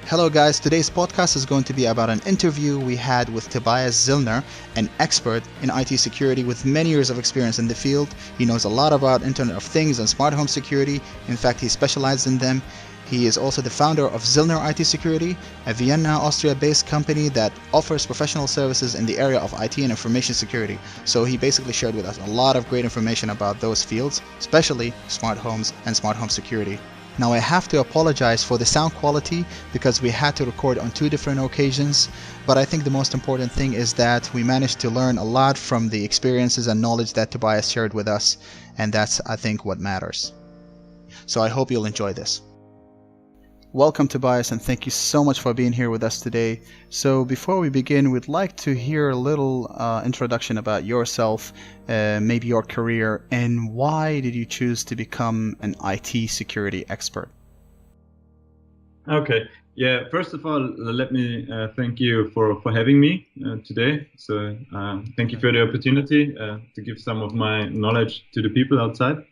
Hello guys, today's podcast is going to be about an interview we had with Tobias Zillner, an expert in IT security with many years of experience in the field. He knows a lot about Internet of Things and smart home security. In fact, he specialized in them. He is also the founder of Zillner IT Security, a Vienna, Austria-based company that offers professional services in the area of IT and information security. So he basically shared with us a lot of great information about those fields, especially smart homes and smart home security. Now I have to apologize for the sound quality because we had to record on two different occasions, but I think the most important thing is that we managed to learn a lot from the experiences and knowledge that Tobias shared with us, and that's, I think, what matters. So I hope you'll enjoy this. Welcome, Tobias, and thank you so much for being here with us today. So before we begin, we'd like to hear a little introduction about yourself, maybe your career, and why did you choose to become an IT security expert? Okay. Yeah, first of all, let me thank you for having me today. So thank you for the opportunity to give some of my knowledge to the people outside.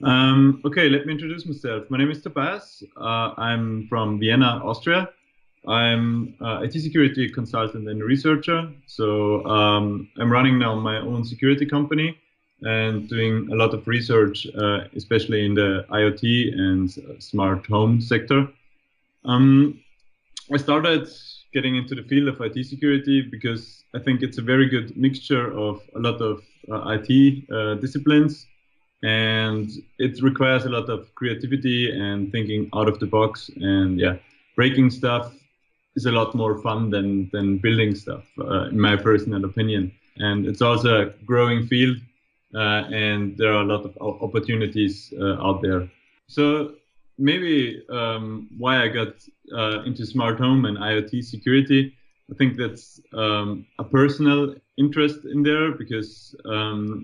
Okay, let me introduce myself. My name is Tobias. I'm from Vienna, Austria. I'm IT security consultant and researcher. So I'm running now my own security company and doing a lot of research, especially in the IoT and smart home sector. I started getting into the field of IT security because I think it's a very good mixture of a lot of IT disciplines. And it requires a lot of creativity and thinking out of the box. And yeah, breaking stuff is a lot more fun than building stuff, in my personal opinion. And it's also a growing field, and there are a lot of opportunities out there. So maybe why I got into smart home and IoT security, I think that's a personal interest in there because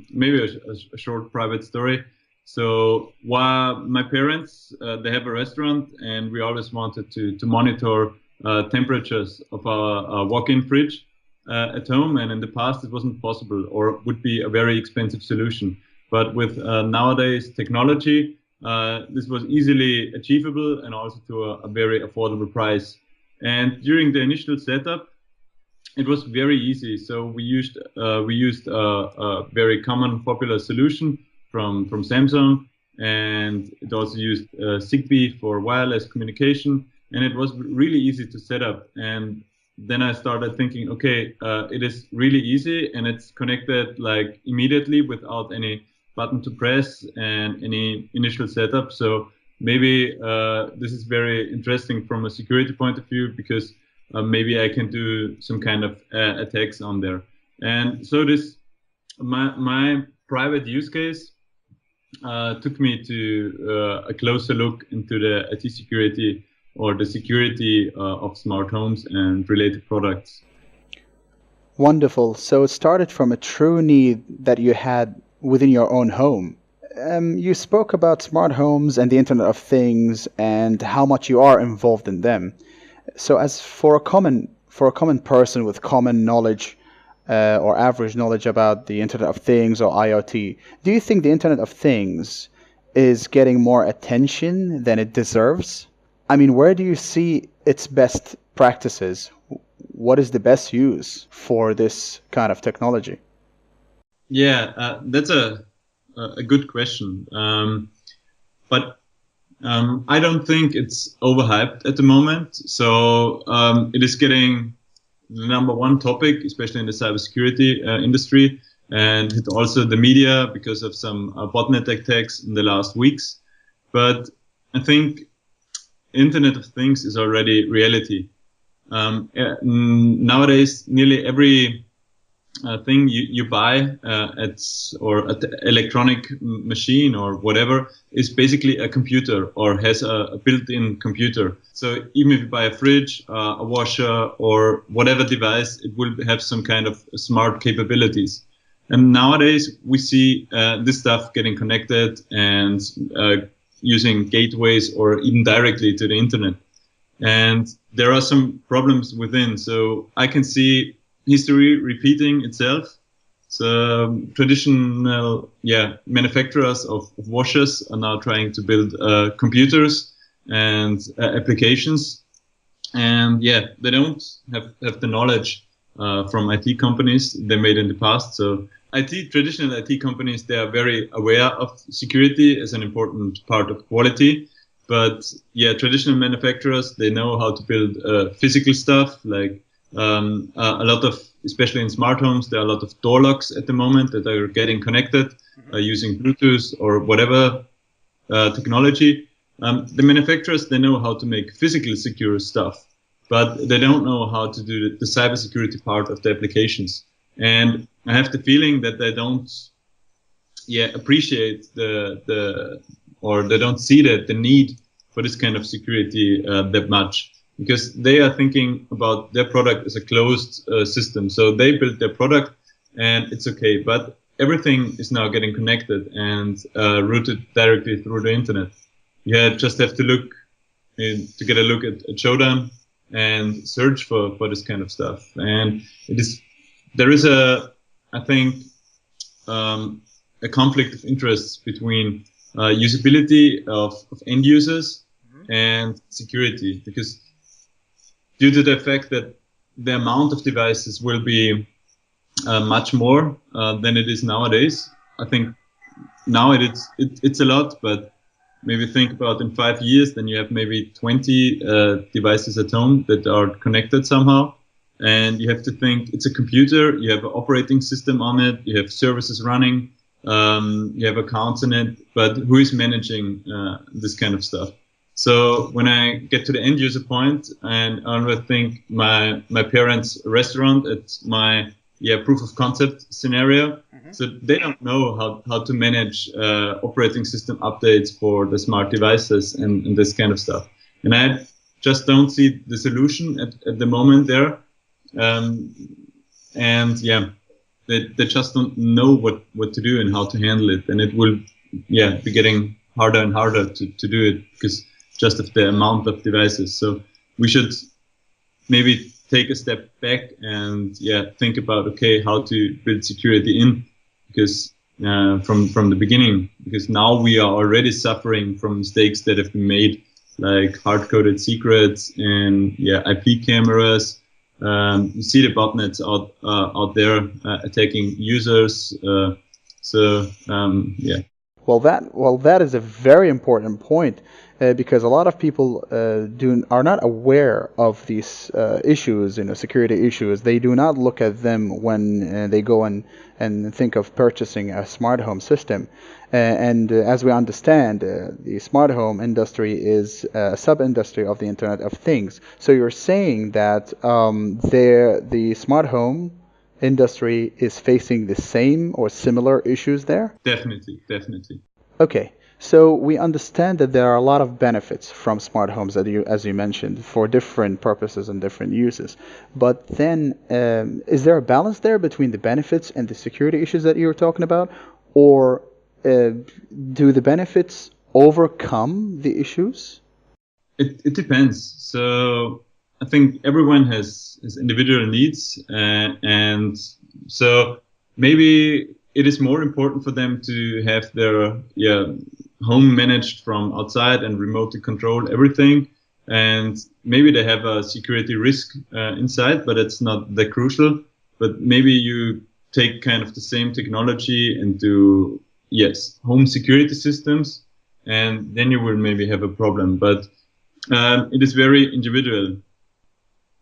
maybe a short private story. So while my parents, they have a restaurant and we always wanted to monitor temperatures of our walk-in fridge at home. And in the past, it wasn't possible or would be a very expensive solution. But with nowadays technology, this was easily achievable and also to a very affordable price. And during the initial setup, it was very easy. So we used a very common popular solution from Samsung, and it also used Zigbee for wireless communication, and it was really easy to set up. And then I started thinking, okay, it is really easy and it's connected like immediately without any button to press and any initial setup. So maybe this is very interesting from a security point of view because maybe I can do some kind of attacks on there. And so this, my private use case took me to a closer look into the IT security or the security of smart homes and related products. Wonderful. So it started from a true need that you had within your own home. You spoke about smart homes and the Internet of Things and how much you are involved in them. So as for a common person with common knowledge or average knowledge about the Internet of Things or IoT, do you think the Internet of Things is getting more attention than it deserves? I mean, where do you see its best practices? What is the best use for this kind of technology? Yeah, that's a good question. But I don't think it's overhyped at the moment. So it is getting the number one topic, especially in the cybersecurity industry, and it also the media because of some botnet attacks in the last weeks. But I think Internet of Things is already reality. Nowadays, nearly every thing you buy at electronic machine or whatever is basically a computer or has a built-in computer. So even if you buy a fridge, a washer or whatever device, it will have some kind of smart capabilities. And nowadays we see this stuff getting connected and using gateways or even directly to the internet. And there are some problems within. So I can see history repeating itself. So traditional manufacturers of washers are now trying to build computers and applications. And yeah, they don't have the knowledge from IT companies they made in the past. So traditional IT companies, they are very aware of security as an important part of quality. But yeah, traditional manufacturers, they know how to build physical stuff, like a lot of, especially in smart homes, there are a lot of door locks at the moment that are getting connected using Bluetooth or whatever technology. The manufacturers, they know how to make physically secure stuff, but they don't know how to do the cybersecurity part of the applications. And I have the feeling that they don't appreciate or they don't see the need for this kind of security that much, because they are thinking about their product as a closed system. So they build their product and it's okay, but everything is now getting connected and routed directly through the internet. You just have to look to get a look at Showdown and search for this kind of stuff. And there is I think, a conflict of interests between usability of end users and security, because due to the fact that the amount of devices will be much more than it is nowadays. I think now it's a lot, but maybe think about in 5 years, then you have maybe 20 devices at home that are connected somehow. And you have to think it's a computer, you have an operating system on it, you have services running, you have accounts in it, but who is managing this kind of stuff? So when I get to the end user point and I would think my parents' restaurant, it's my proof of concept scenario. So they don't know how to manage operating system updates for the smart devices and this kind of stuff. And I just don't see the solution at the moment there. And yeah, they just don't know what to do and how to handle it. And it will be getting harder and harder to do it because just of the amount of devices. So we should maybe take a step back and think about, okay, how to build security in, because from the beginning, because now we are already suffering from mistakes that have been made, like hard-coded secrets and IP cameras. You see the botnets out there attacking users. Well, that is a very important point because a lot of people are not aware of these issues, security issues. They do not look at them when they go and think of purchasing a smart home system. And as we understand, the smart home industry is a sub-industry of the Internet of Things. So you're saying that the smart home industry is facing the same or similar issues there? Definitely. Okay, so we understand that there are a lot of benefits from smart homes, as you mentioned, for different purposes and different uses. But then, is there a balance there between the benefits and the security issues that you were talking about? Or do the benefits overcome the issues? It depends. So I think everyone has individual needs, and so maybe it is more important for them to have their home managed from outside and remotely control everything, and maybe they have a security risk inside, but it's not that crucial. But maybe you take kind of the same technology and do home security systems, and then you will maybe have a problem. But it is very individual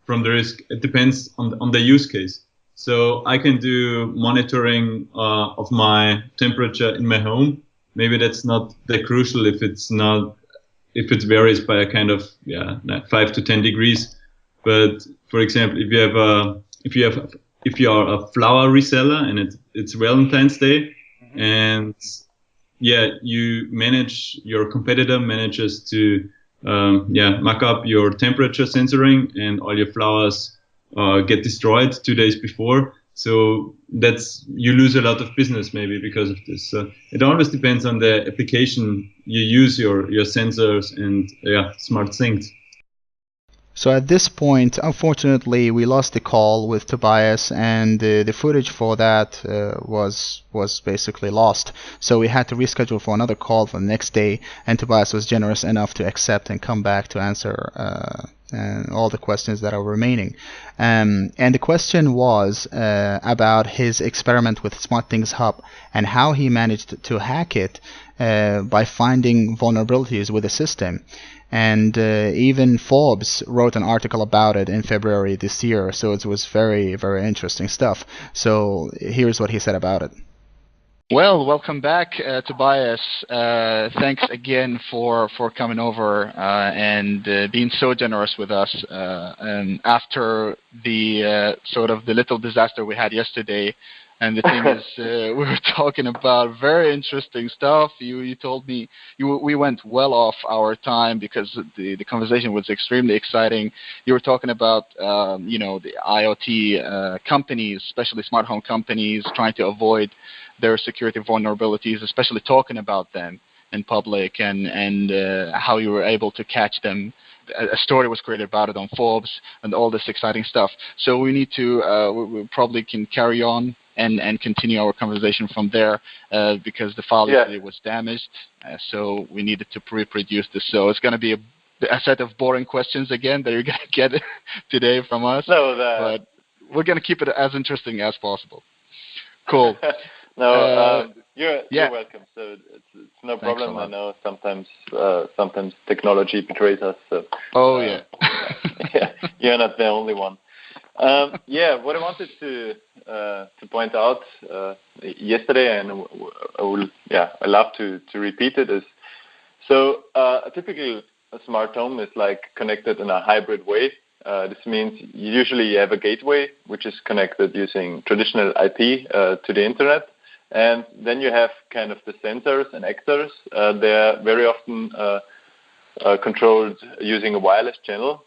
from the risk. It depends on the use case. So I can do monitoring of my temperature in my home. Maybe that's not that crucial if it varies by a kind of 5 to 10 degrees. But for example, if you are a flower reseller and it's Valentine's Day, and your competitor manages to muck up your temperature sensoring, and all your flowers get destroyed 2 days before. So you lose a lot of business maybe because of this. So it always depends on the application you use your sensors and smart things. So at this point, unfortunately, we lost the call with Tobias, and the footage for that was basically lost. So we had to reschedule for another call for the next day, and Tobias was generous enough to accept and come back to answer all the questions that are remaining. And the question was about his experiment with Smartthings Hub and how he managed to hack it by finding vulnerabilities with the system. And even Forbes wrote an article about it in February this year, so it was very, very interesting stuff. So here's what he said about it. Well, welcome back, Tobias. Thanks again for coming over and being so generous with us. And after the sort of the little disaster we had yesterday, and the thing is, we were talking about very interesting stuff. You told me we went well off our time because the conversation was extremely exciting. You were talking about the IoT companies, especially smart home companies, trying to avoid their security vulnerabilities, especially talking about them in public, and how you were able to catch them. A story was created about it on Forbes and all this exciting stuff. So we need to, we probably can carry on and continue our conversation from there because the file was damaged. So we needed to reproduce this. So it's going to be a set of boring questions again that you're going to get today from us. But we're going to keep it as interesting as possible. Cool. You're welcome. So it's no problem. I know sometimes technology betrays us. So you're not the only one. What I wanted to point out yesterday, and I love to repeat it, is so a typical smart home is like connected in a hybrid way. This means usually you have a gateway which is connected using traditional IP to the internet. And then you have kind of the sensors and actors. They're very often controlled using a wireless channel.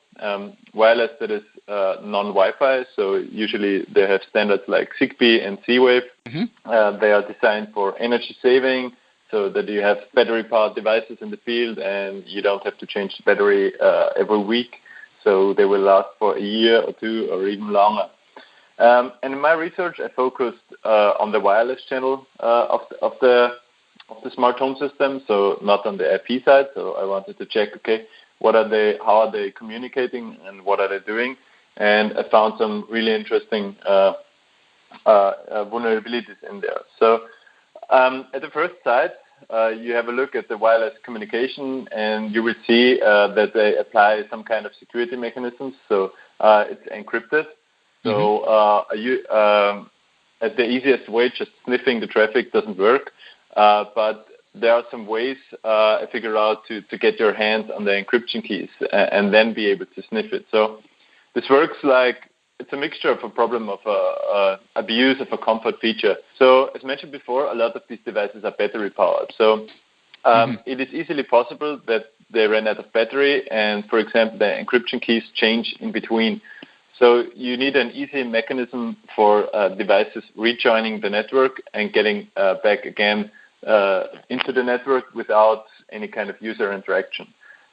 Wireless that is non-Wi-Fi, so usually they have standards like Zigbee and Z-Wave. Mm-hmm. They are designed for energy saving, so that you have battery-powered devices in the field and you don't have to change the battery every week. So they will last for a year or two or even longer. And in my research, I focused on the wireless channel of the smart home system, so not on the IP side. So I wanted to check, how are they communicating and what are they doing? And I found some really interesting vulnerabilities in there. So at the first side, you have a look at the wireless communication, and you will see that they apply some kind of security mechanisms. So it's encrypted. So at the easiest way, just sniffing the traffic doesn't work. But there are some ways I figured out to get your hands on the encryption keys and then be able to sniff it. So this works like it's a mixture of a problem of abuse of a comfort feature. So as mentioned before, a lot of these devices are battery powered. So it is easily possible that they ran out of battery and, for example, the encryption keys change in between. So you need an easy mechanism for devices rejoining the network and getting back again into the network without any kind of user interaction.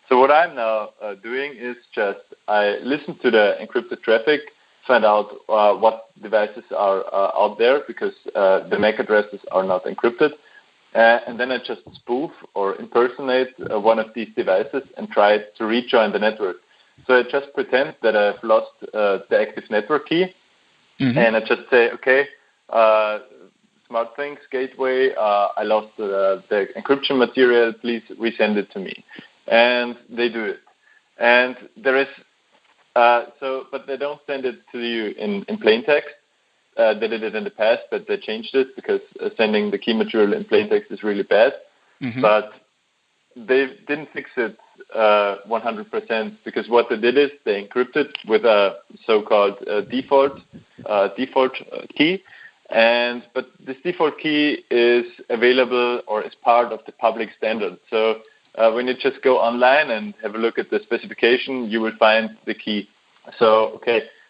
So what I'm now doing is just I listen to the encrypted traffic, find out what devices are out there because the MAC addresses are not encrypted. And then I just spoof or impersonate one of these devices and try to rejoin the network. So I just pretend that I've lost the active network key, and I just say, Smartthings gateway, I lost the encryption material, please resend it to me. And they do it. And there is, but they don't send it to you in plain text. They did it in the past, but they changed it because sending the key material in plain text is really bad. But they didn't fix it 100% because what they did is they encrypted with a so-called default key. But this default key is available or is part of the public standard. So when you just go online and have a look at the specification, you will find the key. So,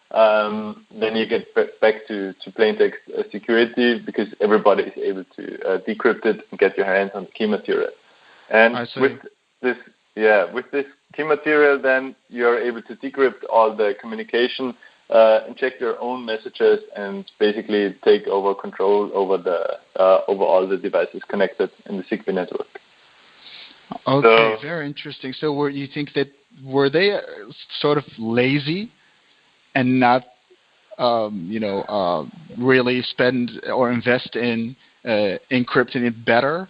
then you get back to plain text security because everybody is able to decrypt it and get your hands on the key material. And with this key material, then you're able to decrypt all the communication, inject your own messages, and basically take over control over over all the devices connected in the Zigbee network. Okay, so, very interesting. So were they sort of lazy and not really spend or invest in encrypting it better,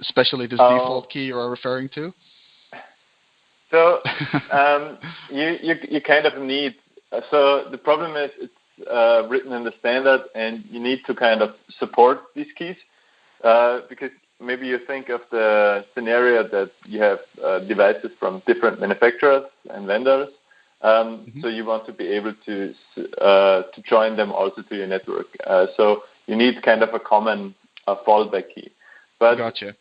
especially this default key you are referring to? So you kind of need. So the problem is it's written in the standard, and you need to kind of support these keys because maybe you think of the scenario that you have devices from different manufacturers and vendors. So you want to be able to join them also to your network. So you need kind of a common fallback key. But gotcha.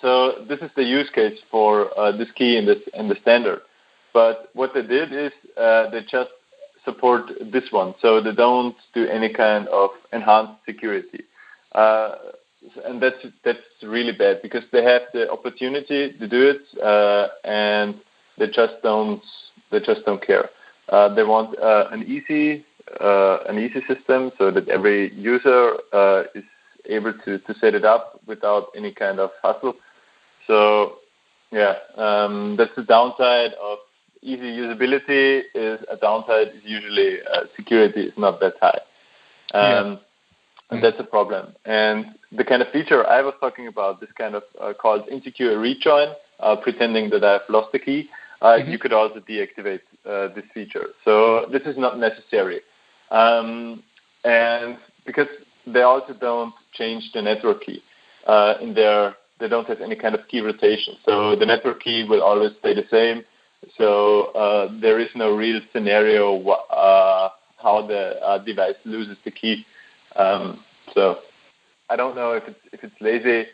So this is the use case for this key in the standard. But what they did is they just support this one. So they don't do any kind of enhanced security. And that's really bad because they have the opportunity to do it, and they just don't care. They want an easy system so that every user is able to set it up without any kind of hassle. So that's the downside of easy usability. Is a downside is usually security is not that high. And that's a problem. And the kind of feature I was talking about, this kind of called insecure rejoin, pretending that I've lost the key, you could also deactivate this feature. So this is not necessary. And because they also don't change the network key they don't have any kind of key rotation. So the network key will always stay the same. So there is no real scenario how the device loses the key. So I don't know if it's lazy.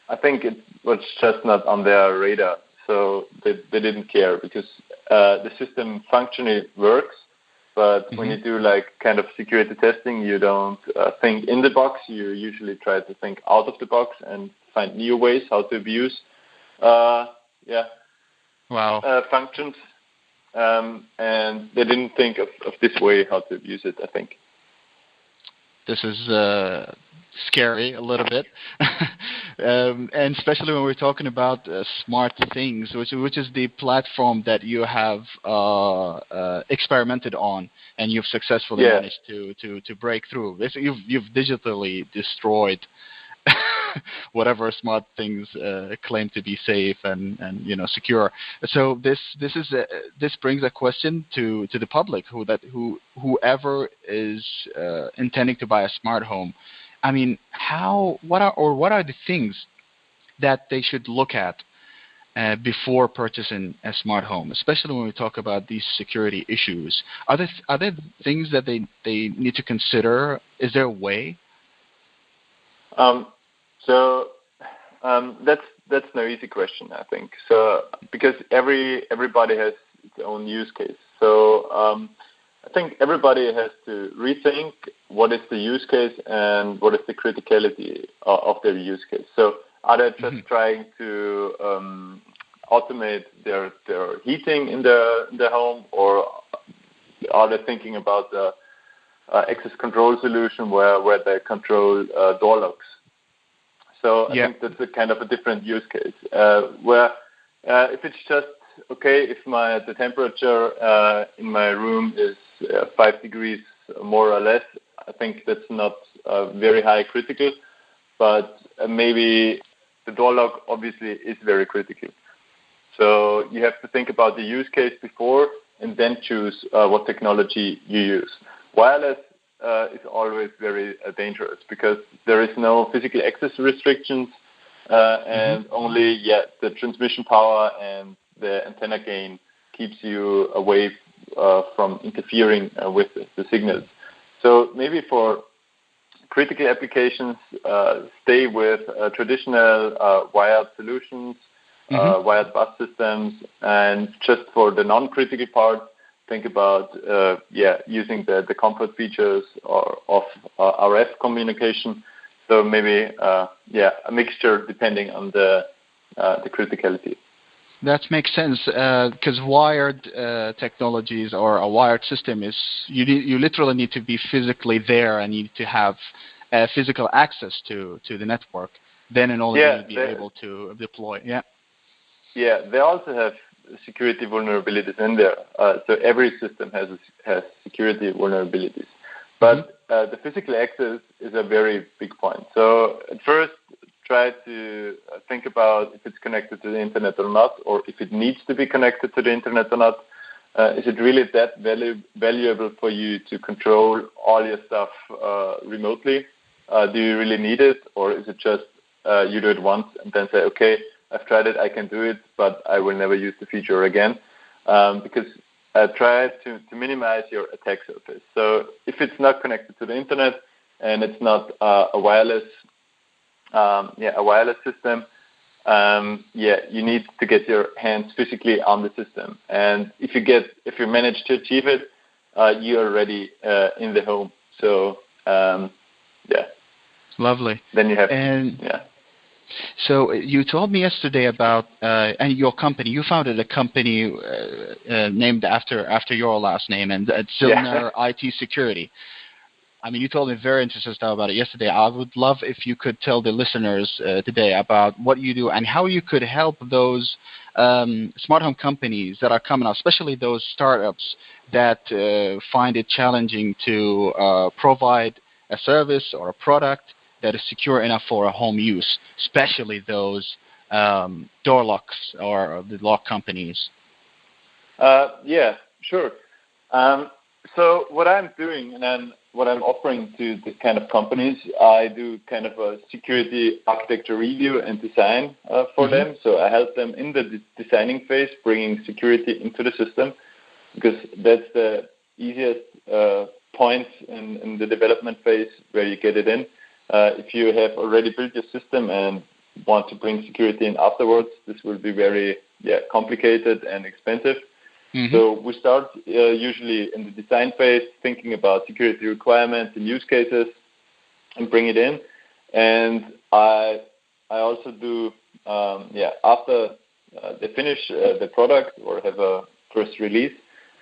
I think it was just not on their radar. So they didn't care because the system functionally works. But when you do like kind of security testing, you don't think in the box. You usually try to think out of the box and find new ways how to abuse functions. And they didn't think of this way how to abuse it, I think. This is scary a little bit, and especially when we're talking about Smartthings, which is the platform that you have experimented on, and you've successfully managed to break through. You've digitally destroyed whatever Smartthings claim to be safe and secure. So this brings a question to the public whoever is intending to buy a smart home. I mean, what are the things that they should look at before purchasing a smart home, especially when we talk about these security issues? Are there things that they need to consider? Is there a way? So that's no easy question, I think. So because everybody has its own use case. So I think everybody has to rethink what is the use case and what is the criticality of their use case. So are they just trying to automate their heating in their home, or are they thinking about the access control solution where they control door locks? So I think that's a kind of a different use case. Where if it's just okay, if the temperature in my room is 5 degrees more or less, I think that's not very high critical. But maybe the door lock obviously is very critical. So you have to think about the use case before and then choose what technology you use. Wireless is always very dangerous because there is no physical access restrictions and only the transmission power and the antenna gain keeps you away from interfering with the signals. So maybe for critical applications, stay with traditional wired solutions, wired bus systems, and just for the non-critical part, think about using the comfort features of RF communication. So maybe a mixture depending on the criticality. That makes sense because wired technologies or a wired system is you literally need to be physically there and you need to have physical access to the network. Then and only will you be able to deploy. Yeah. Yeah, they also have security vulnerabilities in there. So every system has security vulnerabilities. But the physical access is a very big point. So at first, try to think about if it's connected to the internet or not, or if it needs to be connected to the internet or not. Is it really that valuable for you to control all your stuff remotely? Do you really need it, or is it just you do it once and then say, okay, I've tried it, I can do it, but I will never use the feature again? Because try to minimize your attack surface. So if it's not connected to the internet and it's not a wireless system, you need to get your hands physically on the system. And if you manage to achieve it, you're already in the home. So lovely. Then you have So you told me yesterday about and your company. You founded a company named after your last name, and Zillner IT Security. I mean, you told me very interesting stuff about it yesterday. I would love if you could tell the listeners today about what you do and how you could help those smart home companies that are coming up, especially those startups that find it challenging to provide a service or a product that is secure enough for a home use, especially those door locks or the lock companies. Yeah, sure. So what I'm doing and then what I'm offering to this kind of companies, I do kind of a security architecture review and design for them. So I help them in the designing phase, bringing security into the system, because that's the easiest point in the development phase where you get it in. If you have already built your system and want to bring security in afterwards, this will be very complicated and expensive. So we start usually in the design phase, thinking about security requirements and use cases, and bring it in. And I also do after they finish the product or have a first release,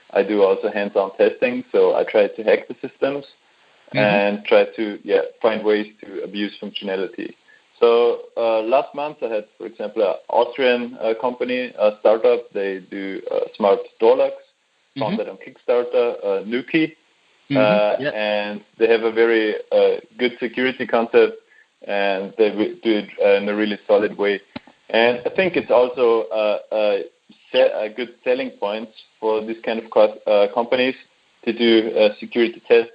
I do also hands-on testing. So I try to hack the systems and try to find ways to abuse functionality. So last month I had, for example, an Austrian company, a startup. They do smart door locks, founded on Kickstarter, Nuki, and they have a very good security concept, and they do it in a really solid way. And I think it's also a good selling point for this kind of companies to do security tests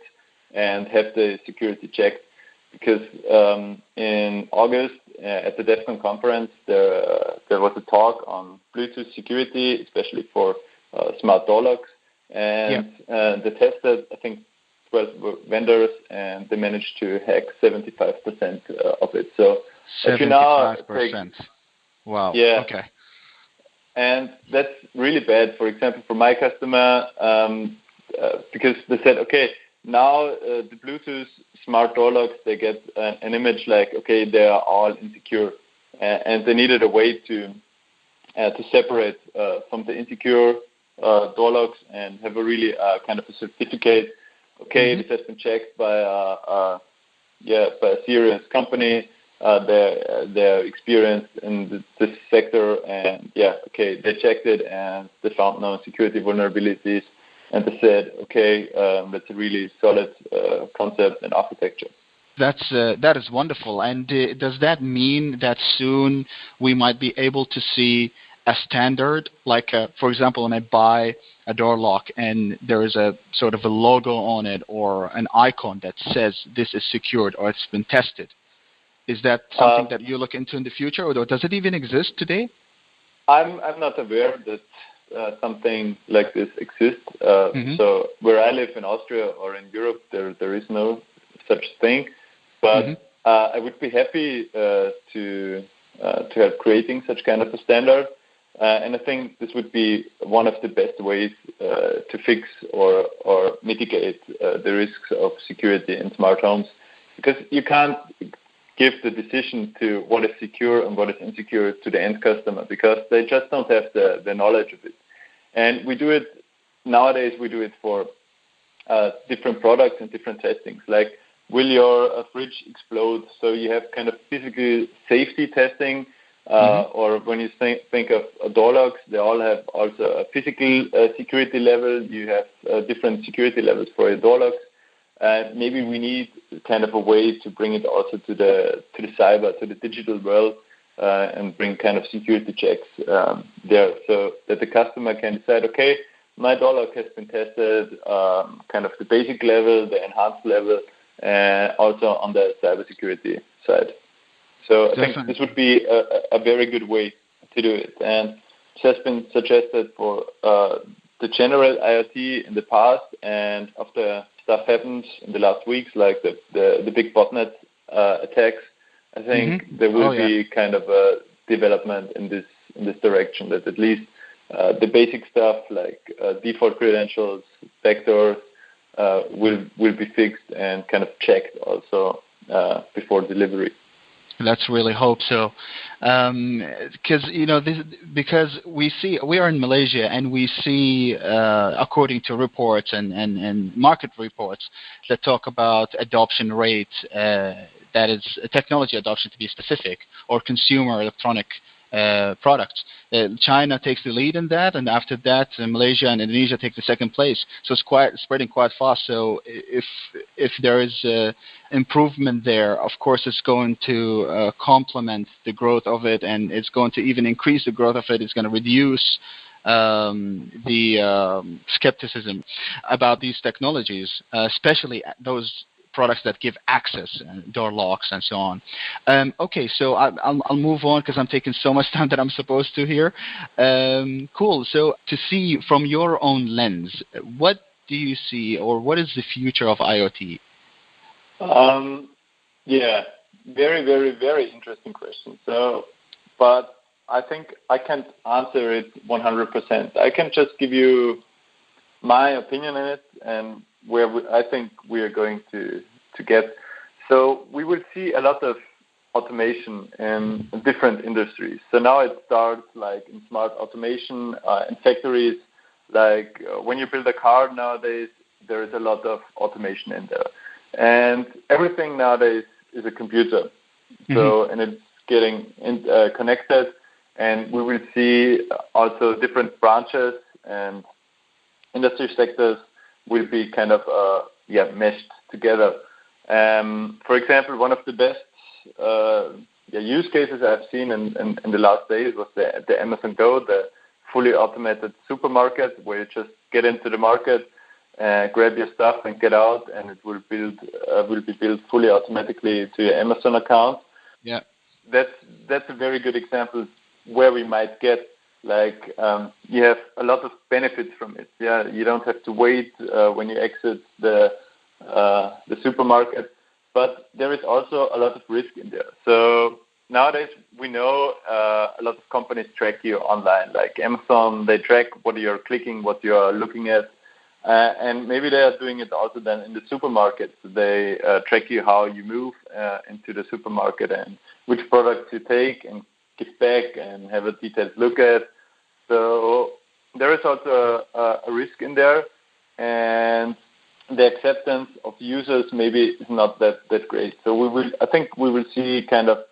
and have the security checked. Because in August at the DEF CON conference, there was a talk on Bluetooth security, especially for smart door locks. And they tested, I think, 12 vendors, and they managed to hack 75% of it. So 75%. Wow. Yeah. Okay. And that's really bad, for example, for my customer, because they said, okay, now the Bluetooth smart door locks, they get an image like, okay, they are all insecure, and they needed a way to separate from the insecure door locks and have a really kind of a certificate. Okay, this has been checked by a serious company. They're experienced in this sector, and they checked it and they found no security vulnerabilities. And they said, okay, that's a really solid concept and architecture. That is wonderful. And does that mean that soon we might be able to see a standard, like, for example, when I buy a door lock and there is a sort of a logo on it or an icon that says this is secured or it's been tested? Is that something that you look into in the future, or does it even exist today? I'm not aware that something like this exists. So where I live in Austria or in Europe, there is no such thing. But I would be happy to help creating such kind of a standard. And I think this would be one of the best ways to fix or mitigate the risks of security in smart homes, because you can't give the decision to what is secure and what is insecure to the end customer, because they just don't have the knowledge of it. And we do it nowadays. We do it for different products and different testings. Like, will your fridge explode? So you have kind of physical safety testing. Or when you think of door locks, they all have also a physical security level. You have different security levels for your door locks. Maybe we need kind of a way to bring it also to the cyber, to the digital world, and bring kind of security checks there, so that the customer can decide, okay, my door lock has been tested, kind of the basic level, the enhanced level, also on the cybersecurity side. So I think this would be a very good way to do it. And it has been suggested for the general IoT in the past, and after stuff happened in the last weeks, like the big botnet attacks, I think there will be kind of a development in this direction, that at least the basic stuff like default credentials, backdoors, will be fixed and kind of checked also before delivery. Let's really hope so, because because we are in Malaysia, and we see, according to reports and market reports that talk about adoption rates, that is technology adoption to be specific, or consumer electronic products. China takes the lead in that, and after that, Malaysia and Indonesia take the second place. So it's spreading quite fast. So if there is improvement there, of course, it's going to complement the growth of it, and it's going to even increase the growth of it. It's going to reduce the skepticism about these technologies, especially those products that give access, door locks, and so on. Okay, so I'll move on because I'm taking so much time that I'm supposed to here. Cool. So to see from your own lens, what do you see, or what is the future of IoT? Yeah, very, very, very interesting question. So, but I think I can't answer it 100%. I can just give you my opinion in it and where I think we are going to get. So we will see a lot of automation in different industries. So now it starts like in smart automation in factories. Like when you build a car nowadays, there is a lot of automation in there. And everything nowadays is a computer. So, and it's getting connected. And we will see also different branches and industry sectors will be kind of meshed together. For example, one of the best use cases I've seen in the last days was the Amazon Go, the fully automated supermarket, where you just get into the market, grab your stuff and get out, and it will be built fully automatically to your Amazon account. Yeah, that's a very good example where we might get. Like you have a lot of benefits from it. Yeah, you don't have to wait when you exit the supermarket, but there is also a lot of risk in there. So nowadays we know a lot of companies track you online, like Amazon. They track what you're clicking, what you're looking at, and maybe they are doing it also then in the supermarket. They track you how you move into the supermarket and which products you take and give back and have a detailed look at. So there is also a risk in there, and the acceptance of users maybe is not that great. So I think we will see kind of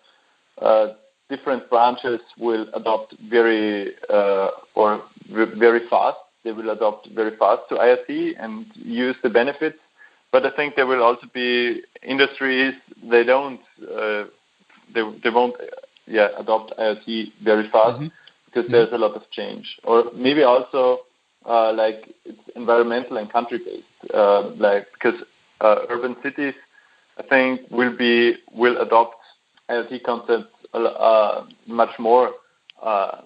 different branches will adopt very fast. They will adopt very fast to IoT and use the benefits. But I think there will also be industries they won't adopt IoT very fast. Because there's a lot of change, or maybe also like it's environmental and country-based. Like because urban cities, I think will adopt IoT concepts much more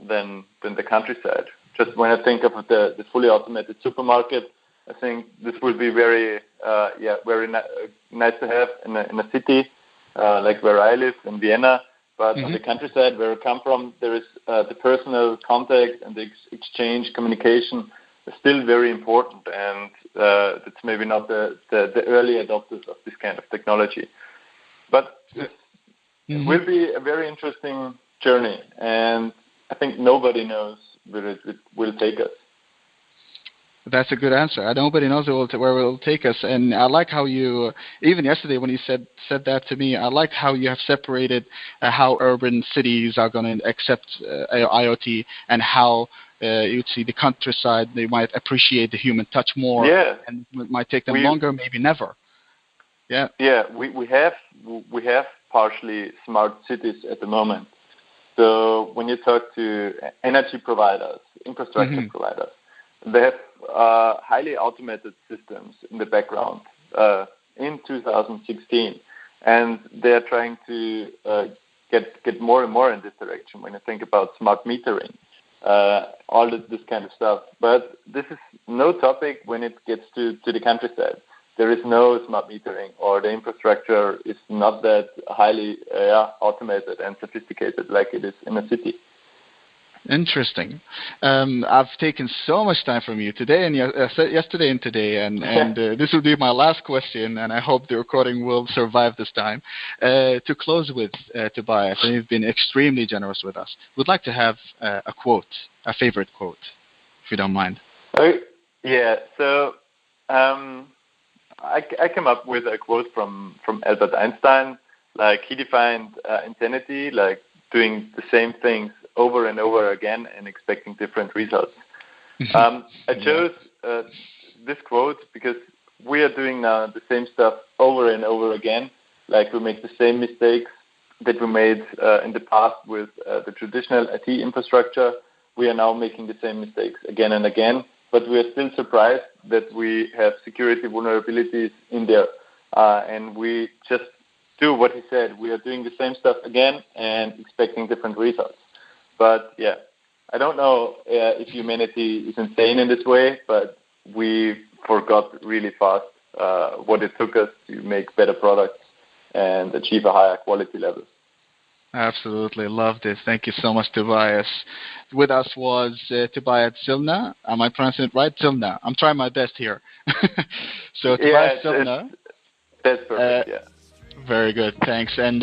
than the countryside. Just when I think of the fully automated supermarket, I think this will be very nice to have in a city like where I live in Vienna. But on the countryside, where I come from, there is the personal contact and the exchange, communication is still very important, and it's maybe not the early adopters of this kind of technology. But It will be a very interesting journey, and I think nobody knows where it will take us. That's a good answer. Nobody knows where it will take us, and I like how you, even yesterday when you said that to me, I liked how you have separated how urban cities are going to accept IoT and how you'd see the countryside, they might appreciate the human touch more, and it might take them longer, maybe never. Yeah. Yeah, we have partially smart cities at the moment. So when you talk to energy providers, infrastructure providers, they have highly automated systems in the background in 2016, and they are trying to get more and more in this direction. When you think about smart metering, all this kind of stuff, but this is no topic when it gets to the countryside. There is no smart metering, or the infrastructure is not that highly automated and sophisticated like it is in a city. Interesting. I've taken so much time from you today and yesterday and today, and this will be my last question, and I hope the recording will survive this time. To close with, Tobias, and you've been extremely generous with us. We'd like to have a quote, a favorite quote, if you don't mind. Yeah. So I came up with a quote from Albert Einstein. Like, he defined insanity like doing the same things over and over again and expecting different results. I chose this quote because we are doing now the same stuff over and over again. Like, we make the same mistakes that we made in the past with the traditional IT infrastructure. We are now making the same mistakes again and again, but we are still surprised that we have security vulnerabilities in there. And we just do what he said. We are doing the same stuff again and expecting different results. But yeah, I don't know if humanity is insane in this way, but we forgot really fast what it took us to make better products and achieve a higher quality level. Absolutely. Love this. Thank you so much, Tobias. With us was Tobias Zillner. Am I pronouncing it right? Zillner. I'm trying my best here. So Tobias Zillner. That's perfect, yeah. Very good, thanks. And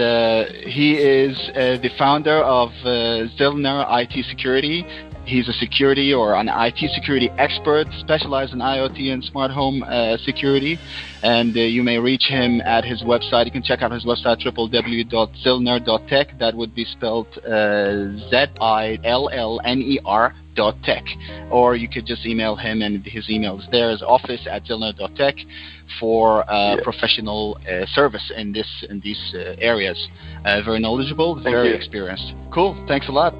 he is the founder of Zillner IT Security. He's a security or an IT security expert specialized in IoT and smart home security. And you may reach him at his website. You can check out his website, www.zillner.tech. That would be spelled ZILLNER.tech. Or you could just email him, and his email is there, is office@zillner.tech for professional service in these areas. Very knowledgeable, very experienced. Cool. Thanks a lot.